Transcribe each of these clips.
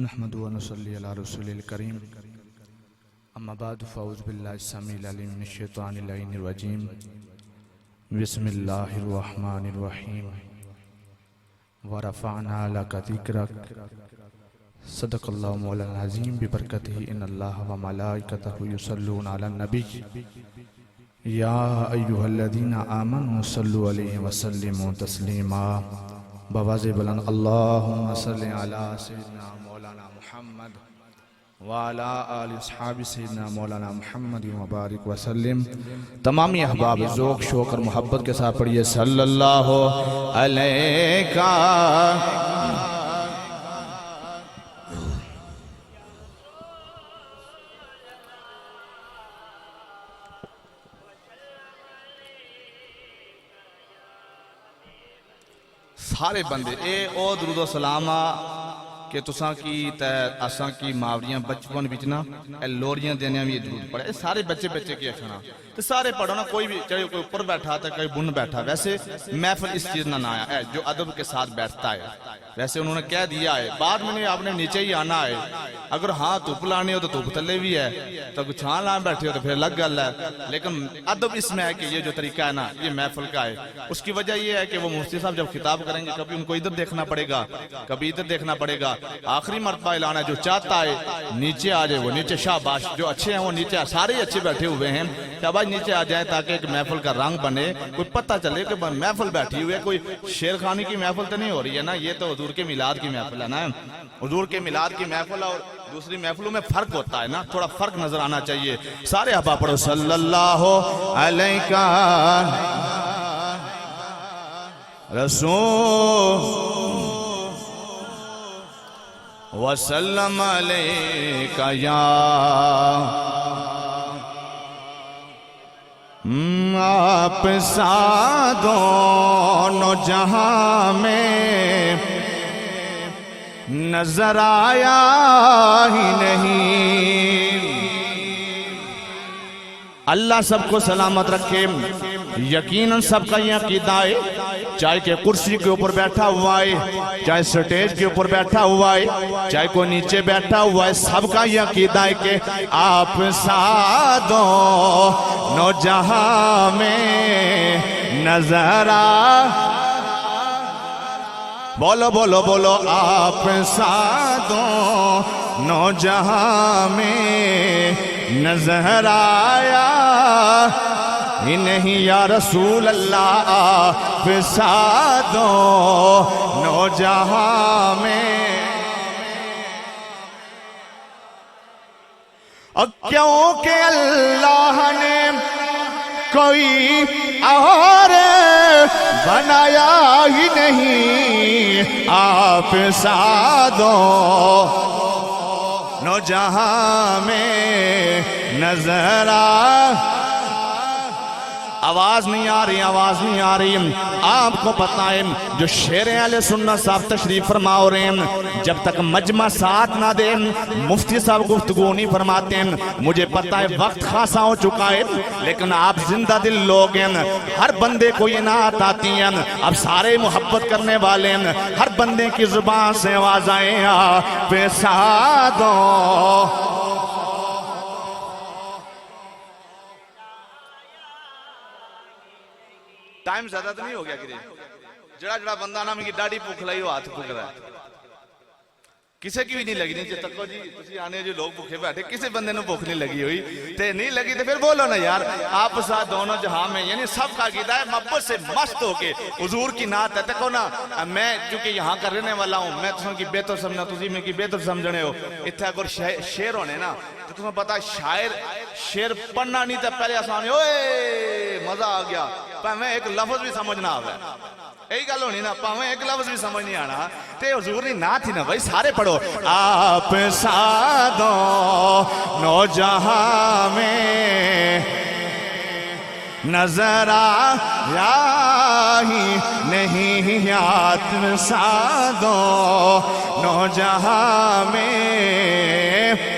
نحمد و نصلی علی رسول الکریم اما بعد فاعوذ باللہ السمیع العلیم من الشیطان اللعین الرجیم بسم اللہ الرحمن الرحیم ورفعنا لک ذکرک صدق اللہ مولانا العظیم ببرکتہ ان اللہ و ملائکتہ یصلون علی النبی یا ایہا الذین آمنوا صلوا علیہ وسلموا تسلیما بواز بلند اللہم صلی علی سیدنا مولانا محمد وعلا آل اصحاب سیدنا مولانا محمد مبارک وسلم۔ تمامی احباب ذوق شوق اور محبت کے ساتھ پڑھئے صلی اللہ علیہ سارے بندے اے او درود و سلامہ کہ تساں کی اساں کی ماوریاں بچپن بچنا اے لوریاں دینے میں یہ درود پڑھے سارے بچے کی اکھنا تو سارے پڑھو نا کوئی بھی چاہے کوئی اوپر بیٹھا تھا کوئی بن بیٹھا ویسے محفل اس چیز نہ آیا ہے جو ادب کے ساتھ بیٹھتا ہے ویسے انہوں نے کہہ دیا ہے بعد میں نے آپ نے نیچے ہی آنا ہے اگر ہاں توپ لانے ہو تو توپ تلے بھی ہے تو کچھ چھان لان بیٹھے ہو تو پھر لگ گل ہے لیکن ادب اس میں ہے کہ یہ جو طریقہ ہے نا یہ محفل کا ہے اس کی وجہ یہ ہے کہ وہ مفتی صاحب جب خطاب کریں گے کبھی ان کو ادھر دیکھنا پڑے گا کبھی ادھر دیکھنا پڑے گا آخری مرتبہ اعلان ہے جو چاہتا ہے نیچے آ جائے وہ نیچے شاباش جو اچھے ہیں وہ نیچے سارے اچھے بیٹھے ہوئے ہیں کہ بھائی نیچے آ جائیں تاکہ ایک محفل کا رنگ بنے کوئی پتہ چلے کہ محفل بیٹھی ہوئی ہے کوئی شیر خانی کی محفل تو نہیں ہو رہی ہے نا یہ تو حضور کے میلاد کی محفل ہے نا حضور کے میلاد کی محفل اور دوسری محفلوں میں فرق ہوتا ہے نا تھوڑا فرق نظر آنا چاہیے سارے احباب پڑھو صلی اللہ علیہ رسول وسلم علیکہ یا آپ سا دونوں جہاں میں نظر آیا ہی نہیں اللہ سب کو سلامت رکھے یقیناً سب کا یہ عقیدہ ہے چاہے کہ کرسی کے اوپر بیٹھا ہوا ہے چاہے سٹیج کے اوپر بیٹھا ہوا ہے چاہے کوئی نیچے بیٹھا ہوا ہے سب کا یہ عقیدہ ہے کہ آپ سادوں نو جہاں میں نظر بولو بولو بولو آپ سادوں نو جہاں میں نظر آیا ہی نہیں یا رسول اللہ آپ سادوں نو جہاں میں کیونکہ اللہ نے کوئی اور بنایا ہی نہیں آپ سادوں نو جہاں میں نظر آواز نہیں آ رہی آپ کو پتہ ہے جو شیر اہل سنت صاحب تشریف فرما رہے ہیں جب تک مجمع ساتھ نہ دیں مفتی صاحب گفتگو نہیں فرماتے ہیں مجھے پتہ ہے وقت خاصا ہو چکا ہے لیکن آپ زندہ دل لوگ ہیں ہر بندے کو یہ نعت آتی ہیں اب سارے محبت کرنے والے ہیں ہر بندے کی زبان سے آواز آئیں آپ سادوں ٹائم زیادہ تو نہیں ہو گیا کہ جڑا بندہ نا میں کی ڈاڑی پوکھ لائی ہو ہاتھ پوکھ رہا ہے کسے کی بھی نہیں لگی نہیں تکو جی تسی آنے جو لوگ بھوکے بیٹھے کسے بندے نے بھوک نہیں لگی ہوئی تے نہیں لگی تے پھر بولو نا یار آپ ساتھ دونوں جہاں میں یعنی سب کا عقیدہ ہے محبت سے مست ہو کے حضور کی نعت ہے تکو نا میں چونکہ یہاں کا رہنے والا ہوں میں تسوں کی بہتر سمجھنا تسی میں کی بہتر سمجھنے ہو اتھا اگر شیر ہونے نا تو تمہیں پتا شیر پڑھنا نہیں تھا پہلے آسانی اوے مزہ آ گیا پر میں ایک لفظ بھی سمجھنا آوے ایک گل ہونی نا پاویں ایک لفظ بھی سمجھ نہیں آنا تے حضور نے نعت ہی نا بھائی سارے پڑھو آپ سادوں نو جہاں میں نظر آیا ہی نہیں آپ سادوں نو جہاں میں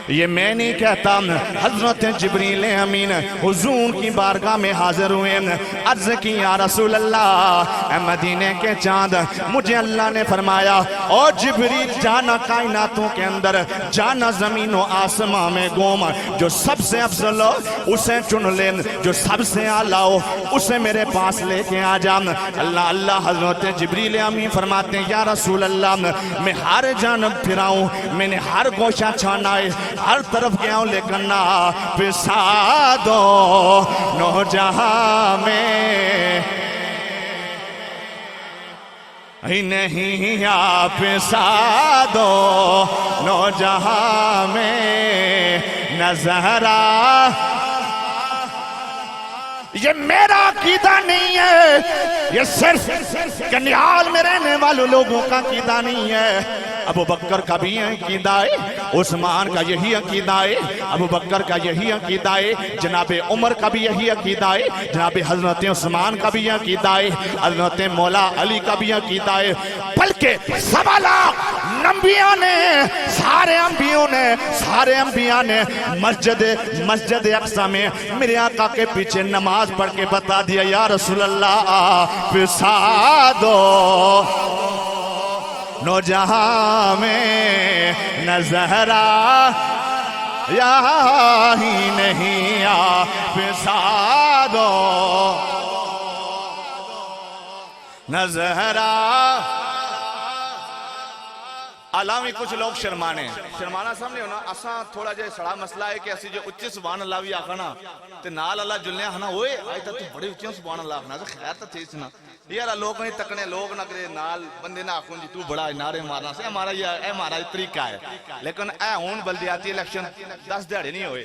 یہ میں نہیں کہتا، حضرت جبریل امین حضور کی بارگاہ میں حاضر ہوئے، عرض کی یا رسول اللہ اے مدینے کے چاند، مجھے اللہ نے فرمایا او جبریل جانا کائناتوں کے اندر، جانا زمین و آسمان میں گوم، جو سب سے افضل ہو اسے چن لے، جو سب سے اعلیٰ ہو اسے میرے پاس لے کے آ جا۔ اللہ حضرت جبریل امین فرماتے ہیں یا رسول اللہ میں ہر جانب پھراؤں، میں نے ہر گوشہ چھانا ہے، ہر طرف گیا ہوں، لیکن نہ پسا دو نو جہاں میں ہی نہیں، آپ پسا دو نو جہاں میں نظر آ۔ یہ میرا عقیدہ نہیں ہے، یہ صرف کنیال میں رہنے والوں لوگوں کا عقیدہ نہیں ہے۔ ابو بکر کا بھی عقیدہ ہے، عثمان کا یہی عقیدہ ہے، ابو بکر کا یہی عقیدہ ہے، جناب عمر کا بھی یہی عقیدہ ہے، جناب حضرت عثمان کا بھی عقیدہ ہے، حضرت مولا علی کا بھی عقیدہ ہے، بلکہ سوا لاکھ نبیوں نے، سارے انبیاء نے مسجد اقصی میں میرے آقا کے پیچھے نماز پڑھ کے بتا دیا یا رسول اللہ پسا دو نو جہاں میں نظر آ، یا ہی نہیں آپ پسا دو نظر آ۔ علاوی کچھ لوگ شرمانا سامنے ہونا، اساں تھوڑا جے سڑا مسئلہ ہے کہ اسی جو اچھے سبحان اللہ بھی آکھنا تے نال اللہ جلنے آنا ہوئے آئی تا تو بڑے اچھے سبحان اللہ آکھنا تو خیر تا تھیس نا یارا لوگ نہیں تکنے، لوگ نہ کرے نال بندے نہ آکھوں جی تو بڑا نعرے مارنا سے ہمارا طریقہ ہے، لیکن اے ہون بلدیاتی الیکشن 10 دہاڑے نہیں ہوئے۔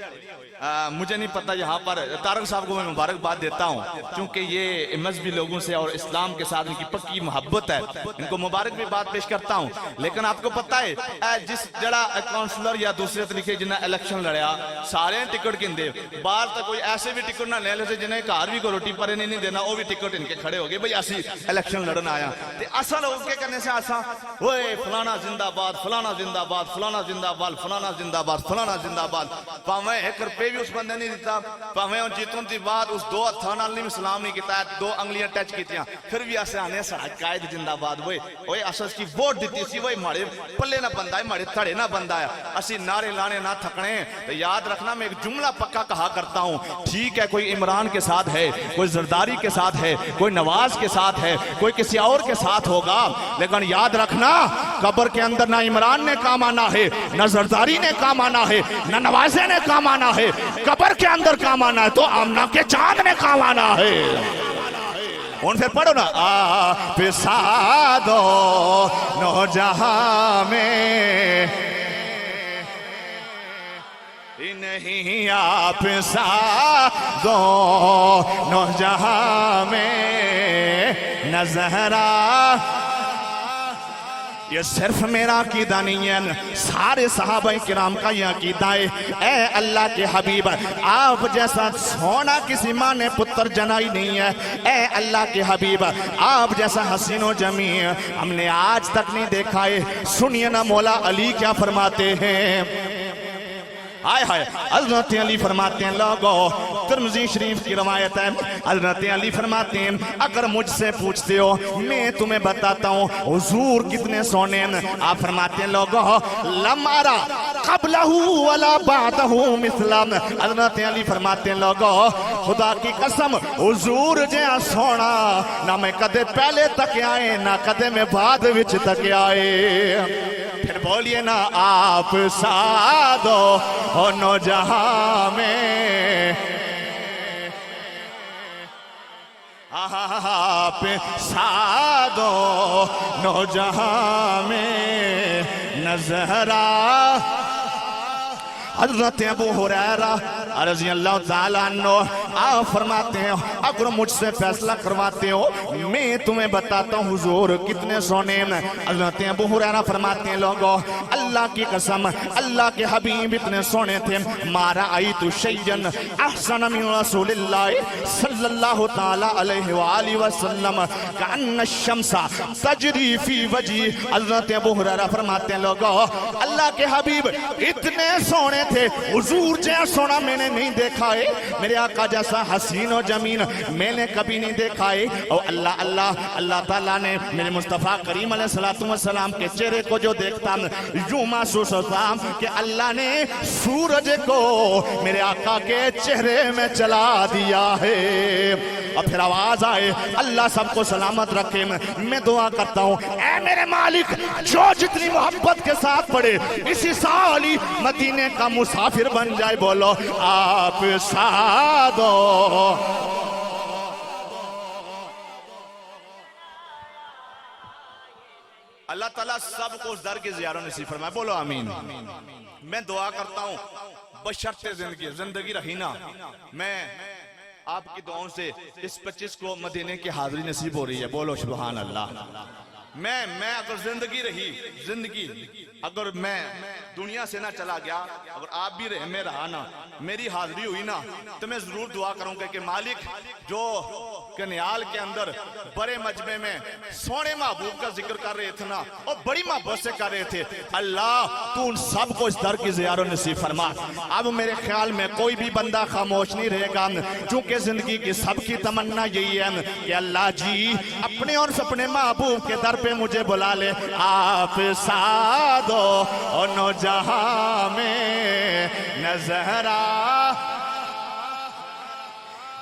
مجھے نہیں پتہ، یہاں پر طارق صاحب کو میں مبارکباد دیتا ہوں چونکہ یہ مذہبی لوگوں سے اور اسلام کے ساتھ ان کی پکی محبت ہے، ان کو مبارک بھی بات پیش کرتا ہوں، لیکن آپ کو پتہ ہے جس جڑا کونسلر یا دوسرے طریقے جنہیں الیکشن لڑیا سارے ٹکٹ کن دے، باہر تک کوئی ایسے بھی ٹکٹ نہ لے لے سے جنہیں کار بھی کو روٹی پرے نہیں دینا، وہ بھی ٹکٹ ان کے کھڑے ہو گئے بھئی اسی الیکشن لڑن آیا تے اسا لوگ کے کرنے سے اسا اوئے فلانا زندہ باد، فلانا زندہ باد، فلانا زندہ باد، فلانا زندہ باد، فلانا زندہ باد، پاویں ایک روپے بھی اس بندے نہیں دیتا، پاویں جیتوں دی بعد اس دو ہتھاں نال نہیں اسلام نہیں کیتا، 2 انگلیاں ٹچ کیتیاں، پھر بھی اسے آنے سڑا قائد زندہ باد اوئے اساس کی ووٹ دیتی سی وہی ماڑے پلے نہ بندہ ہے، ماڑے تھڑے نہ بندہ ہے، اسی نعرے لانے نہ تھکنے۔ تو یاد رکھنا میں ایک جملہ پکا کہا کرتا ہوں، ٹھیک ہے کوئی عمران کے ساتھ ہے، کوئی زرداری کے ساتھ ہے، کوئی نواز کے ساتھ ہے، کوئی کسی اور کے ساتھ ہوگا، لیکن یاد رکھنا قبر کے اندر نہ عمران نے کام آنا ہے، نہ زرداری نے کام آنا ہے، نہ نوازے نے کام آنا ہے، قبر کے اندر کام آنا ہے تو آمنہ کے چاند نے کام آنا ہے۔ ان پھر پڑھو نا آپ پسا دو نو جہاں میں نہیں، آپ پسا دو نو جہاں میں نظر آ۔ یہ صرف میرا عقیدہ نہیں ہے، سارے صحابہ کرام کا یہ عقیدہ ہے۔ اے اللہ کے حبیب، آپ جیسا سونا کسی ماں نے پتر جنائی نہیں ہے۔ اے اللہ کے حبیب، آپ جیسا حسین و جمیل ہم نے آج تک نہیں دیکھا ہے۔ سنیے نا مولا علی کیا فرماتے ہیں، آئے ہائے حضرت علی فرماتے ہیں، لوگو ترمذی شریف کی روایت ہے، حضرت علی فرماتے ہیں اگر مجھ سے پوچھتے ہو میں تمہیں بتاتا ہوں حضور کتنے سونے ہیں، آپ فرماتے ہیں لوگو لم ارا قبلہ ولا بعدہ مثلا۔ حضرت علی فرماتے ہیں لوگو خدا کی قسم حضور جہاں سونا نہ میں کدے پہلے تک آئے نہ کدے میں بعد وچ تک آئے۔ پھر بولیے نا آپ پسا دو نو جہاں میں، آپ پسا دو نو جہاں میں نظر آ۔ حضرت ابو ہریرہ رضی اللہ تعالیٰ عنہ آپ فرماتے ہیں اگر مجھ سے فیصلہ کرواتے ہو میں تمہیں بتاتا ہوں حضور کتنے سونے ہیں۔ حضرت ابو ہریرہ فرماتے ہیں لوگو اللہ کی قسم اللہ کے حبیب اتنے سونے تھے، ما رأیت شیئا احسن من رسول اللہ صلی اللہ تعالیٰ علیہ وآلہ وسلم کأن الشمس تجری فی وجی۔ حضرت ابو ہریرہ فرماتے ہیں لوگو اللہ کے حبیب اتنے سونے تھے حضور جیسا سونا میں نے نہیں دیکھا ہے, میرے آقا جیسا حسین و جمیل میں نے کبھی نہیں دیکھا ہے. اور اللہ اللہ اللہ تعالیٰ نے میرے مصطفیٰ کریم علیہ السلام کے چہرے کو جو دیکھتا یوں محسوس ہوتا کہ اللہ نے سورج کو میرے آقا کے چہرے میں چلا دیا ہے. اور پھر آواز آئے اللہ سب کو سلامت رکھے. میں دعا کرتا ہوں اے میرے مالک, جو جتنی محبت کے ساتھ پڑھے اسی سال ہی مدینے کا مسافر بن جائے. بولو آپ سادو. اللہ تعالیٰ سب کو اس در کی زیارت نصیب فرمائے. بولو آمین. میں دعا کرتا ہوں بشرط زندگی رہی نا, میں آپ کی دعاؤں سے اس 25 کو مدینے کی حاضری نصیب ہو رہی ہے. بولو سبحان اللہ. میں اگر زندگی رہی, زندگی اگر میں دنیا سے نہ چلا گیا, اگر آپ بھی رہے میں رہا نا, میری حاضری ہوئی نا, تو میں ضرور دعا کروں گا کہ مالک جو کنیال کے اندر بڑے مجمع میں سونے محبوب کا ذکر کر رہے تھے نا, اور بڑی محبت سے کر رہے تھے, اللہ تو ان سب کو اس در کی زیارت نصیب فرما. اب میرے خیال میں کوئی بھی بندہ خاموش نہیں رہے گا, چونکہ زندگی کی سب کی تمنا یہی ہے کہ اللہ جی اپنے اور اپنے محبوب کے در پہ مجھے بلا لے. آپ سادو اور نو جہاں میں نظر آ,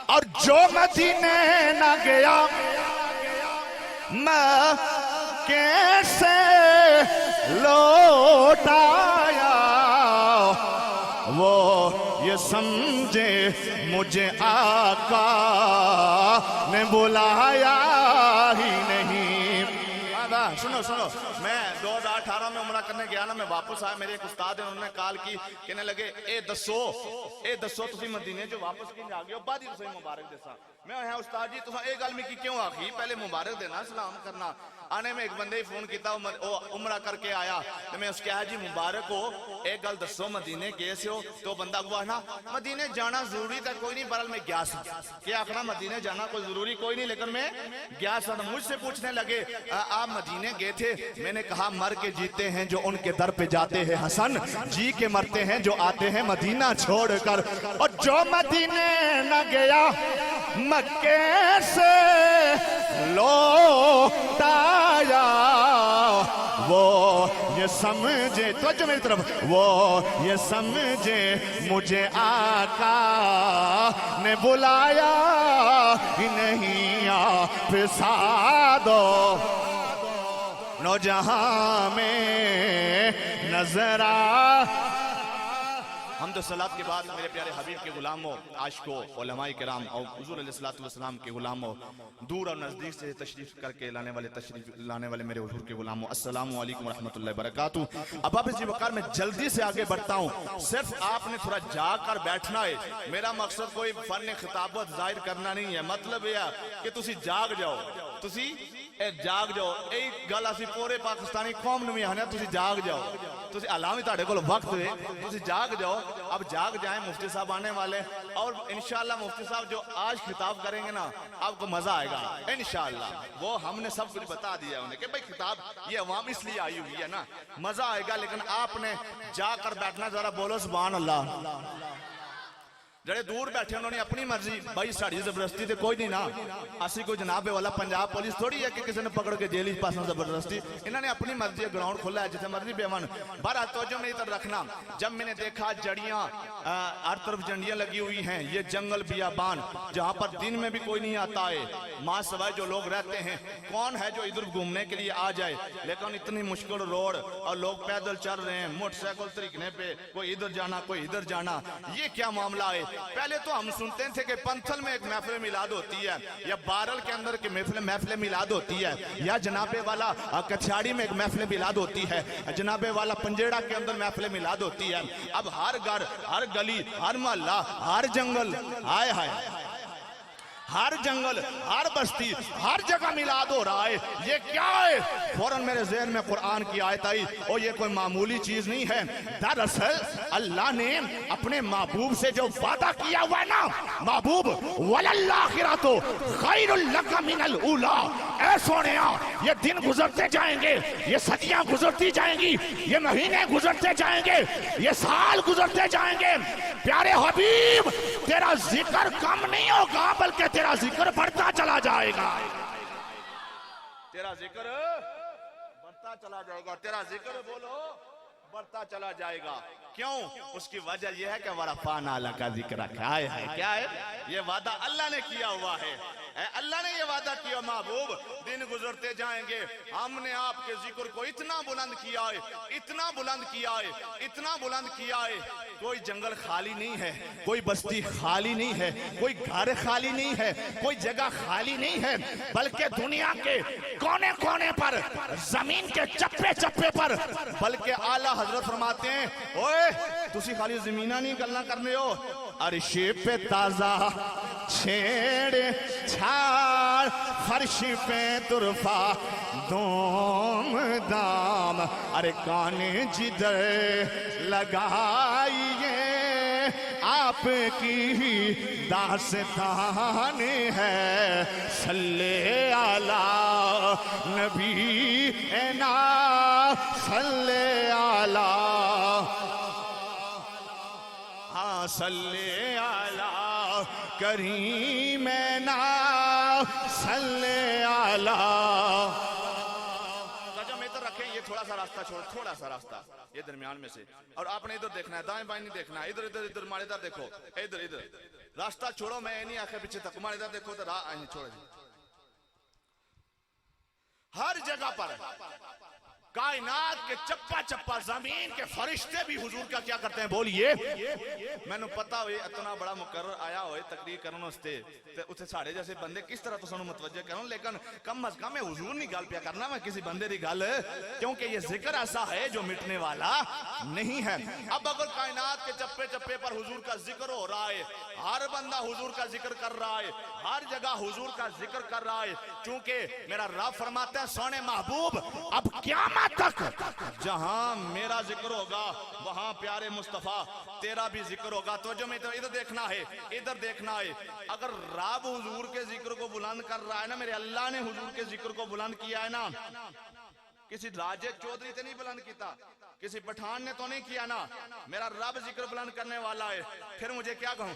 اور جو مدینے نہ گیا میں کیسے لوٹ آیا, وہ یہ سمجھے مجھے آقا نے بلایا ہی نہیں. سنو میں 2018 میں عمرہ کرنے گیا نا, میں واپس آیا, میرے ایک استاد ہیں, انہوں نے کال کی, کہنے لگے اے دسو تسی مدینے جو واپس کی جا گئے ہو, بعد ہی تسی مبارک دیسا. میں ہاں استاد جی تسا ایک گل میں کی کیوں آخی, پہلے مبارک دینا سلام کرنا. آنے میں ایک بندے ہی فون کیتا, عمرہ کر کے آیا, تو میں اس کے آیا جی مبارک ہو, ایک گل دسو مدینے گئے سے ہو, تو بندہ ہوا نا مدینے جانا ضروری تھا کوئی نہیں, برحال میں گیا سا. کیا آخنا مدینے جانا کوئی ضروری کوئی نہیں, لیکن میں گیا سا. مجھ سے پوچھنے لگے آپ مدینے گئے تھے, میں نے کہا مر کے جیتے ہیں جو ان کے در پہ جاتے ہیں حسن, جی کے مرتے ہیں جو آتے ہیں مدینہ چھوڑ کر. اور جو مدینے نہ گیا مکے سے لوٹ آیا, وہ یہ سمجھے, توجہ میری طرف, وہ یہ سمجھے مجھے آقا نے بلایا ہی نہیں. آپ سادو نو جہاں میں نظر آ. حمد و صلات کے بعد میرے پیارے حبیب کے غلاموں, عاشقوں, علماء کرام اور حضور علیہ السلام کے غلاموں, دور اور نزدیک سے تشریف کر کے تشریف لانے والے میرے حضور کے غلاموں, السلام علیکم ورحمۃ اللہ وبرکاتہ. اب آپ اسی وقار میں جلدی سے آگے بڑھتا ہوں, صرف آپ نے تھوڑا جاگ کر بیٹھنا ہے. میرا مقصد کوئی فن خطابت ظاہر کرنا نہیں ہے, مطلب یہ ہے کہ تسی جاگ جاؤ, تسی جاگ جاؤ. ایک گل اسی پورے پاکستانی قوم نو بھی آنے, تسی جاگ جاؤ, تسی علامی تاڑے کو وقت ہے, تسی جاگ جاؤ. اب جاگ جائیں, مفتی صاحب آنے والے, اور انشاءاللہ مفتی صاحب جو آج خطاب کریں گے نا آپ کو مزہ آئے گا انشاءاللہ. وہ ہم نے سب کچھ بتا دیا انہیں کہ بھئی خطاب یہ عوام اس لیے آئی ہوئی ہے نا, مزہ آئے گا, لیکن آپ نے جا کر بیٹھنا. ذرا بولو سبحان اللہ. جڑے دور بیٹھے انہوں نے اپنی مرضی, بھائی ساڑی زبردستی تے کوئی نہیں نا, اسی کوئی جناب والا پنجاب پولیس تھوڑی ہے کہ کسی نے پکڑ کے جیلی پاسوں زبردستی. انہوں نے اپنی مرضی گراؤنڈ کھولا ہے جسے مرضی بیوان. بہرحال توجہ میری طرف رکھنا, جب میں نے دیکھا جڑیاں ہر طرف جنڈیاں لگی ہوئی ہیں, یہ جنگل بیابان جہاں پر دن میں بھی کوئی نہیں آتا ہے, ماں سوائے جو لوگ رہتے ہیں, کون ہے جو ادھر گھومنے کے لیے آ جائے, لیکن اتنی مشکل روڈ اور لوگ پیدل چل رہے ہیں, موٹر سائیکل طریقنے پہ, کوئی ادھر جانا کوئی ادھر جانا, یہ کیا معاملہ ہے. پہلے تو ہم سنتے تھے کہ پنتھل میں ایک محفل میلاد ہوتی ہے, یا بارل کے اندر کی محفل میلاد ہوتی ہے, یا جناب والا کچھاڑی میں ایک محفل میلاد ہوتی ہے, جناب والا پنجیڑا کے اندر محفل میلاد ہوتی ہے. اب ہر گھر, ہر گلی, ہر محلہ, ہر جنگل, ہائے ہائے ہر جنگل، ہر بستی، ہر جگہ میلاد ہو رہا ہے، یہ کیا ہے؟ فوراً میرے ذہن میں قرآن کی آیت آئی، اور یہ کوئی معمولی چیز نہیں ہے، دراصل اللہ نے اپنے محبوب سے جو وعدہ کیا ہوا ہے نا، محبوب وَلَلْآخِرَةُ خَيْرٌ لَكَ مِنَ الْأُولَىٰ، اے سونیا یہ دن گزرتے جائیں گے، یہ صدیاں گزرتی جائیں گی، یہ مہینے گزرتے جائیں گے، یہ سال گزرتے جائیں گے، پیارے حبیب تیرا ذکر کم نہیں ہوگا بلکہ تیرا ذکر بڑھتا چلا جائے گا، تیرا ذکر بڑھتا چلا جائے گا، تیرا ذکر بولو بڑھتا چلا جائے گا۔ کیوں؟ اس کی وجہ یہ ہے کہ وَرَفَعْنَا لَكَ ذِكْرَكَ، کیا ہے؟ یہ وعدہ اللہ نے کیا ہوا ہے، اللہ نے یہ وعدہ کیا محبوب دن گزرتے جائیں گے، ہم نے آپ کے ذکر کو اتنا بلند کیا ہے، اتنا بلند کیا ہے، اتنا بلند کیا ہے، کوئی جنگل خالی نہیں ہے، کوئی بستی خالی نہیں ہے، کوئی گھر خالی نہیں ہے، کوئی جگہ خالی نہیں ہے، بلکہ دنیا کے کونے کونے پر، زمین کے چپے چپے پر، بلکہ اعلیٰ حضرت فرماتے ہیں اوئے تسی خالی زمینہ نہیں گلنا کرنے ہو، عرش پہ تازہ چھیڑ چھاڑ، فرش پہ طرفہ دوم دام، ارے کان جدھر لگائیے آپ کی داستان ہے، صلی علی نبی نا صلی علی، ہاں صلی علی کریمنا صلی علی۔ ادھر رکھیں، یہ تھوڑا سا راستہ چھوڑ، تھوڑا سا راستہ یہ درمیان میں سے، اور آپ نے ادھر دیکھنا ہے، دائیں بائیں نہیں دیکھنا ہے، ادھر ادھر ادھر مارے ادھر دیکھو، ادھر ادھر راستہ چھوڑو، میں نہیں آنکھیں پیچھے تک مارے ادھر دیکھو، راہ آئیں چھوڑے، ہر جگہ پر کائنات کے چپا چپا زمین کے فرشتے بھی حضور کا کیا کرتے ہیں بولیے؟ میں نے پتا ہوئے اتنا بڑا مقرر آیا ہوئے تقریر کرنا استے اسے ساڑھے جیسے بندے کس طرح تو سنو متوجہ کروں، لیکن کم از کم میں حضور نہیں گال پیا کرنا، میں کسی بندے دی گال، کیونکہ یہ ذکر ایسا ہے جو مٹنے والا نہیں ہے۔ اب اگر کائنات کے چپے چپے پر حضور کا ذکر ہو رہا ہے، ہر بندہ حضور کا ذکر کر رہا ہے، ہر جگہ حضور کا ذکر کر رہا ہے، چونکہ میرا رب فرماتا ہے سونے محبوب اب قیامت تک جہاں میرا ذکر ہوگا وہاں پیارے مصطفیٰ تیرا بھی ذکر ہوگا۔ توجہ میں ادھر دیکھنا ہے، ادھر دیکھنا ہے، اگر رب حضور کے ذکر کو بلند کر رہا ہے نا، میرے اللہ نے حضور کے ذکر کو بلند کیا ہے نا، کسی راجے چودھری تے نہیں بلند کیتا، کسی پٹھان نے تو نہیں کیا نا، میرا رب ذکر بلند کرنے والا ہے۔ پھر مجھے کیا کہوں،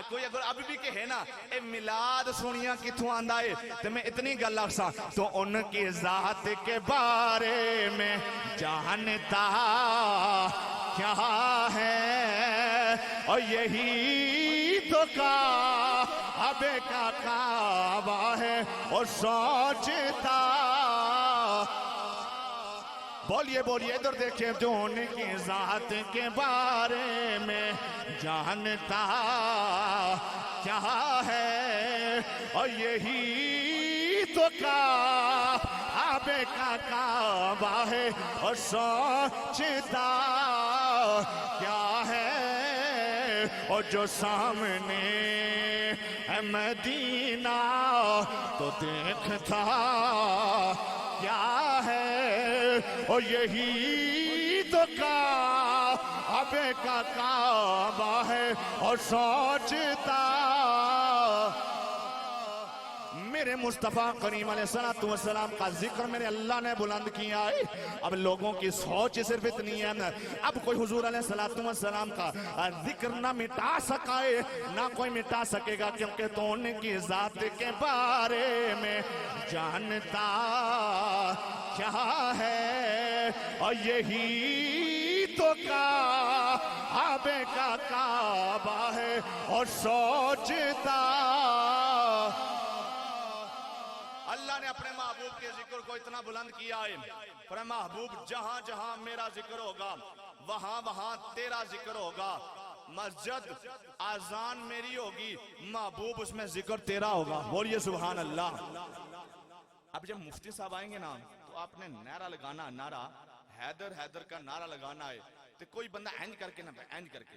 کوئی اگر اب بھی کہے نا اے میلاد سنیا کتھوں آندہ ہے، تو میں اتنی گل لکھسا تو ان کی ذات کے بارے میں جانتا کیا ہے، اور یہی تو کعبے کا کعبہ ہے، اور سوچتا، بولیے بولیے ادھر دیکھیں، جو ان کی ذات کے بارے میں جانتا کیا ہے، اور یہی تو کعبے کا کعبہ ہے، اور سوچتا کیا ہے، اور جو سامنے ہے مدینہ تو دیکھتا کیا ہے، اور یہی تو کعبے کا کعبہ ہے، اور سوچتا میرے مصطفیٰ کریم علیہ السلام کا ذکر میرے اللہ نے بلند کیا ہے۔ اب لوگوں کی سوچ صرف اتنی ہے، اب کوئی حضور علیہ السلام کا ذکر نہ مٹا سکا ہے، نہ کوئی مٹا سکے گا، کیونکہ تو ان کی ذات کے بارے میں جانتا کیا ہے، اور یہی تو کعبے کا کعبہ ہے، اور سوچتا۔ اللہ نے اپنے محبوب کے ذکر کو اتنا بلند کیا ہے، پر محبوب جہاں جہاں میرا ذکر ہوگا وہاں وہاں تیرا ذکر ہوگا، مسجد آذان میری ہوگی، محبوب اس میں ذکر تیرا ہوگا، بولیے سبحان اللہ۔ اب جب مفتی صاحب آئیں گے نا تو آپ نے نعرہ لگانا، نعرہ حیدر حیدر کا نعرہ لگانا ہے، تو کوئی بندہ اینج کر کے نہ اینج کر کے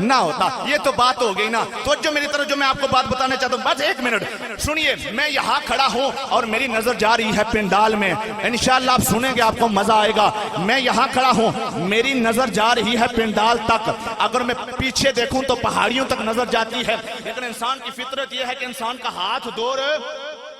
نہ ہوتا. یہ تو بات ہو گئی نا. تو جو میری طرف جو میں آپ کو بات بتانا چاہتا ہوں, بس ایک منٹ سنیے. میں یہاں کھڑا ہوں اور میری نظر جا رہی ہے پنڈال میں. انشاءاللہ آپ سنیں گے, آپ کو مزہ آئے گا. میں یہاں کھڑا ہوں, میری نظر جا رہی ہے پنڈال تک. اگر میں پیچھے دیکھوں تو پہاڑیوں تک نظر جاتی ہے. لیکن انسان کی فطرت یہ ہے کہ انسان کا ہاتھ دور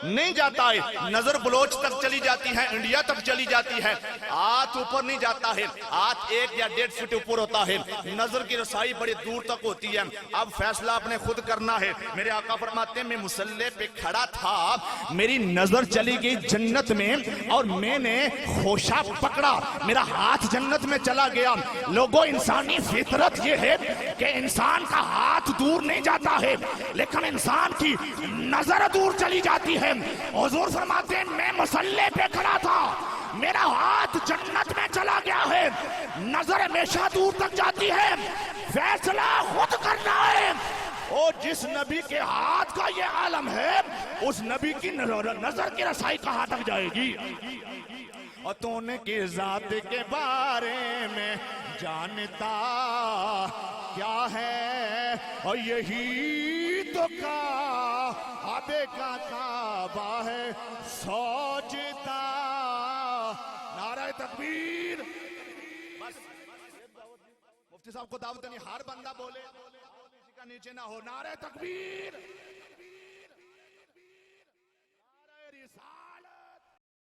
نہیں جاتا ہے. نظر بلوچ تک چلی جاتی ہے, انڈیا تک چلی جاتی ہے, ہاتھ اوپر نہیں جاتا ہے. ہاتھ 1 یا 1.5 فٹ اوپر ہوتا ہے. نظر کی رسائی بڑی دور تک ہوتی ہے. اب فیصلہ آپ نے خود کرنا ہے. میرے آقا فرماتے ہیں میں مصلی پہ کھڑا تھا, میری نظر چلی گئی جنت میں اور میں نے خوشہ پکڑا, میرا ہاتھ جنت میں چلا گیا. لوگوں, انسانی فطرت یہ ہے کہ انسان کا ہاتھ دور نہیں جاتا ہے لیکن انسان کی نظر دور چلی جاتی ہے. حضور فرماتے ہیں میں مصلی پہ کھڑا تھا, میرا ہاتھ جنت میں چلا گیا ہے. نظر ہمیشہ دور تک جاتی ہے, فیصلہ خود کرنا ہے. اور جس نبی کے ہاتھ کا یہ عالم ہے اس نبی کی نظر کی رسائی کہاں تک جائے گی. اور تو نے کی ذات کے بارے میں جانتا کیا ہے, اور یہی تو کعبے کا کعبہ ہے سوچتا. نعرہ تکبیر. بس مفتی صاحب کو دعوت نہیں, ہر بندہ بولے, کسی کا نیچے نہ ہو. نعرہ تکبیر, نعرہ رسالت.